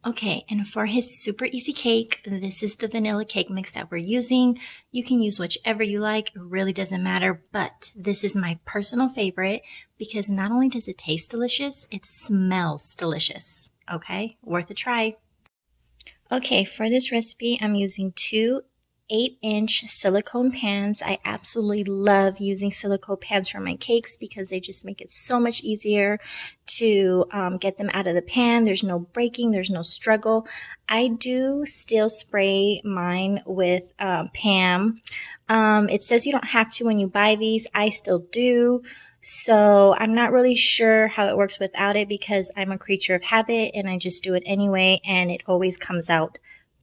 Okay, and for his super easy cake, this is the vanilla cake mix that we're using. You can use whichever you like, it really doesn't matter, but this is my personal favorite because not only does it taste delicious, it smells delicious. Okay, worth a try. Okay, for this recipe, I'm using two 8-inch silicone pans. I absolutely love using silicone pans for my cakes because they just make it so much easier to get them out of the pan. There's no breaking, there's no struggle. I do still spray mine with Pam. It says you don't have to when you buy these. I still do. So I'm not really sure how it works without it because I'm a creature of habit and I just do it anyway and it always comes out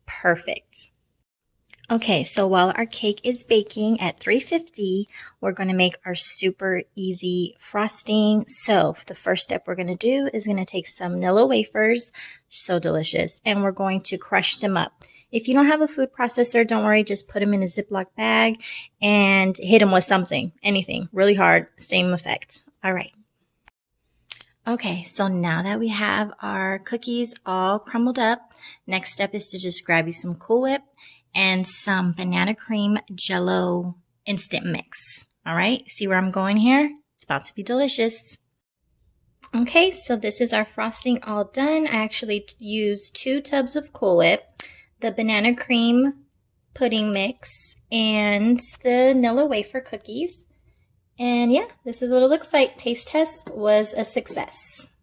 perfect. Okay, so while our cake is baking at 350, we're going to make our super easy frosting. So the first step we're going to do is going to take some Nilla wafers, so delicious, and we're going to crush them up. If you don't have a food processor, don't worry, just put them in a Ziploc bag and hit them with something, anything, really hard, same effect. All right. Okay, so now that we have our cookies all crumbled up, next step is to just grab you some Cool Whip and some banana cream jello instant mix. All right, see where I'm going here? It's about to be delicious. Okay, so this is our frosting all done. I actually used 2 tubs of Cool Whip, the banana cream pudding mix, and the Nilla wafer cookies. And yeah, this is what it looks like. Taste test was a success.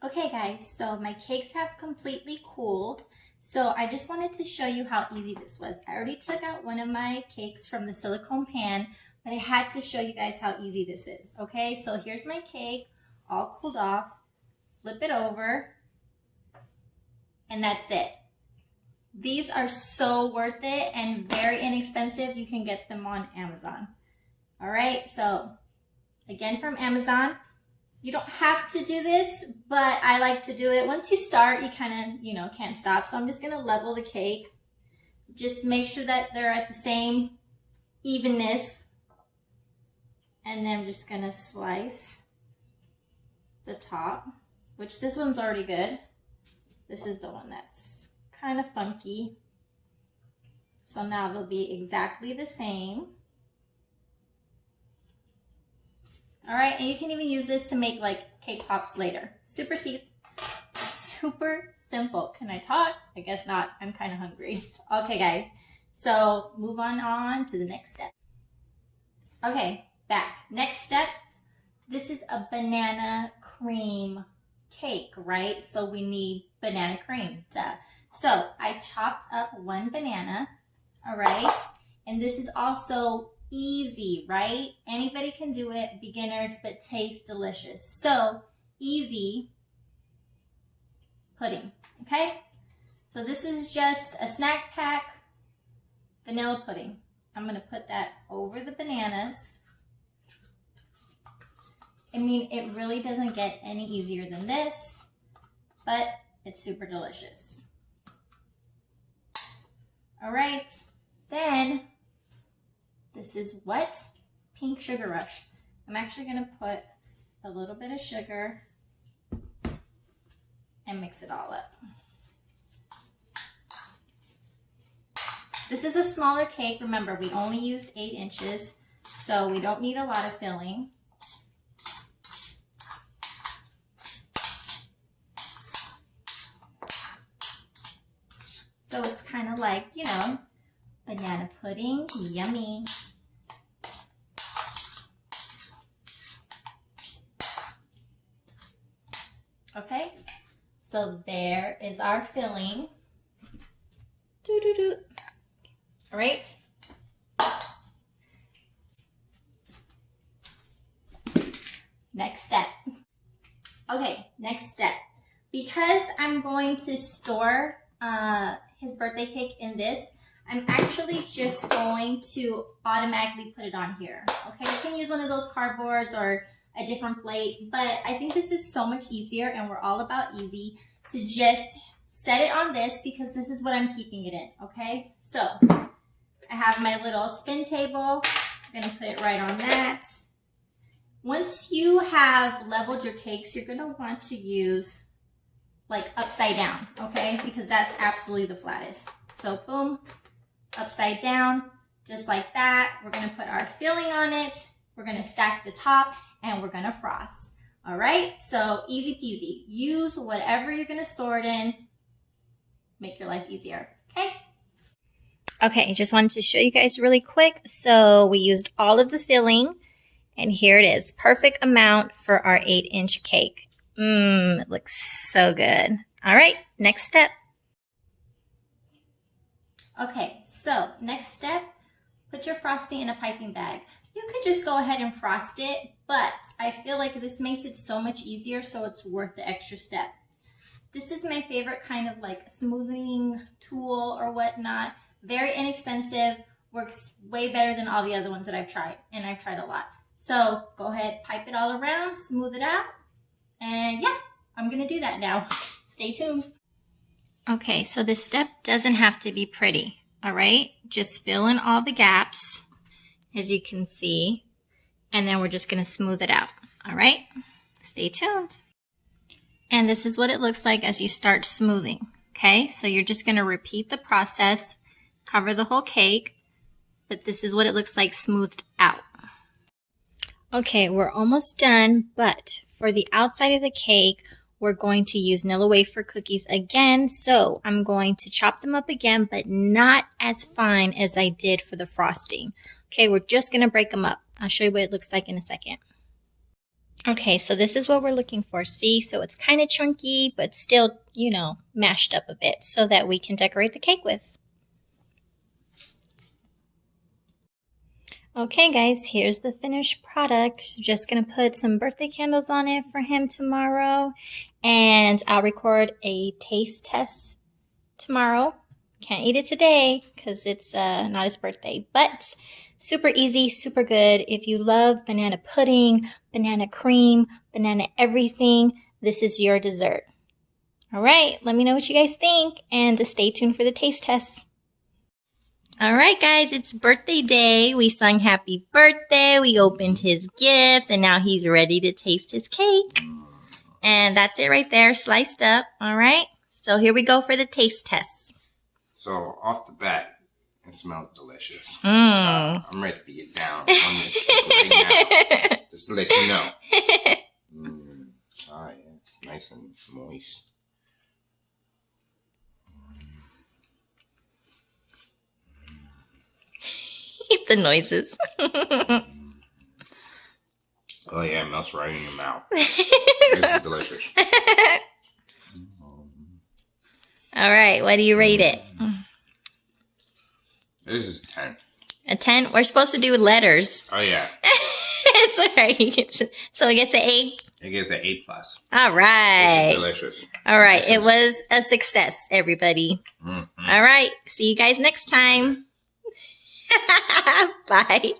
Okay guys, so my cakes have completely cooled. So I just wanted to show you how easy this was. I already took out one of my cakes from the silicone pan, but I had to show you guys how easy this is. Okay, so here's my cake, all cooled off. Flip it over, and that's it. These are so worth it and very inexpensive. You can get them on Amazon. All right, so again from Amazon. You don't have to do this, but I like to do it. Once you start, you kind of, can't stop. So I'm just going to level the cake. Just make sure that they're at the same evenness. And then I'm just going to slice the top, which this one's already good. This is the one that's kind of funky. So now they'll be exactly the same. All right, and you can even use this to make like cake pops later. Super simple. Can I talk? I guess not. I'm kind of hungry. Okay, guys. So move on to the next step. Okay, back. Next step. This is a banana cream cake, right? So we need banana cream. Duh. So I chopped up 1 banana. All right, and this is also easy, right? Anybody can do it, beginners, but tastes delicious. So easy pudding, okay? So this is just a snack pack vanilla pudding. I'm going to put that over the bananas. I mean, it really doesn't get any easier than this, but it's super delicious. All right, then this is what? Pink Sugar Rush. I'm actually going to put a little bit of sugar and mix it all up. This is a smaller cake. Remember, we only used 8 inches, so we don't need a lot of filling. So it's kind of like, banana pudding, yummy. Okay, so there is our filling. All right. Next step. Okay, next step. Because I'm going to store his birthday cake in this, I'm actually just going to automatically put it on here. Okay, you can use one of those cardboards or a different plate, but I think this is so much easier, and we're all about easy, to just set it on this because this is what I'm keeping it in, okay? So I have my little spin table. I'm gonna put it right on that. Once you have leveled your cakes, you're gonna want to use like upside down, okay? Because that's absolutely the flattest. So boom, upside down, just like that. We're gonna put our filling on it. We're gonna stack the top and we're gonna frost. All right, so easy peasy. Use whatever you're gonna store it in. Make your life easier, okay? Okay, just wanted to show you guys really quick. So we used all of the filling and here it is. Perfect amount for our 8-inch cake. It looks so good. All right, next step. Okay, so next step, put your frosting in a piping bag. You could just go ahead and frost it, but I feel like this makes it so much easier, so it's worth the extra step. This is my favorite kind of like smoothing tool or whatnot. Very inexpensive, works way better than all the other ones that I've tried, and I've tried a lot. So go ahead, pipe it all around, smooth it out, and yeah, I'm gonna do that now. Stay tuned. Okay, so this step doesn't have to be pretty, all right? Just fill in all the gaps, as you can see, and then we're just gonna smooth it out, all right? Stay tuned. And this is what it looks like as you start smoothing, okay? So you're just gonna repeat the process, cover the whole cake, but this is what it looks like smoothed out. Okay, we're almost done, but for the outside of the cake, we're going to use Nilla wafer cookies again. So I'm going to chop them up again, but not as fine as I did for the frosting. Okay, we're just going to break them up. I'll show you what it looks like in a second. Okay, so this is what we're looking for. See, so it's kind of chunky, but still, you know, mashed up a bit so that we can decorate the cake with. Okay guys, here's the finished product. Just gonna put some birthday candles on it for him tomorrow, and I'll record a taste test tomorrow. Can't eat it today because it's not his birthday, but super easy, super good. If you love banana pudding, banana cream, banana everything, this is your dessert. All right, let me know what you guys think, and stay tuned for the taste tests. All right, guys, it's birthday day. We sung happy birthday. We opened his gifts, and now he's ready to taste his cake. And that's it right there, sliced up. All right, so here we go for the taste tests. So off the bat, it smells delicious. I'm ready to get down on this cake right now, just to let you know. All right, it's nice and moist. The noises. Oh yeah, it melts right in your mouth. This is delicious. All right, what do you rate it? This is 10. A 10? We're supposed to do letters. Oh yeah. It's all right. So it gets an 8? It gets an 8+. All right. This is delicious. All right, it was a success, everybody. All right, see you guys next time. Bye.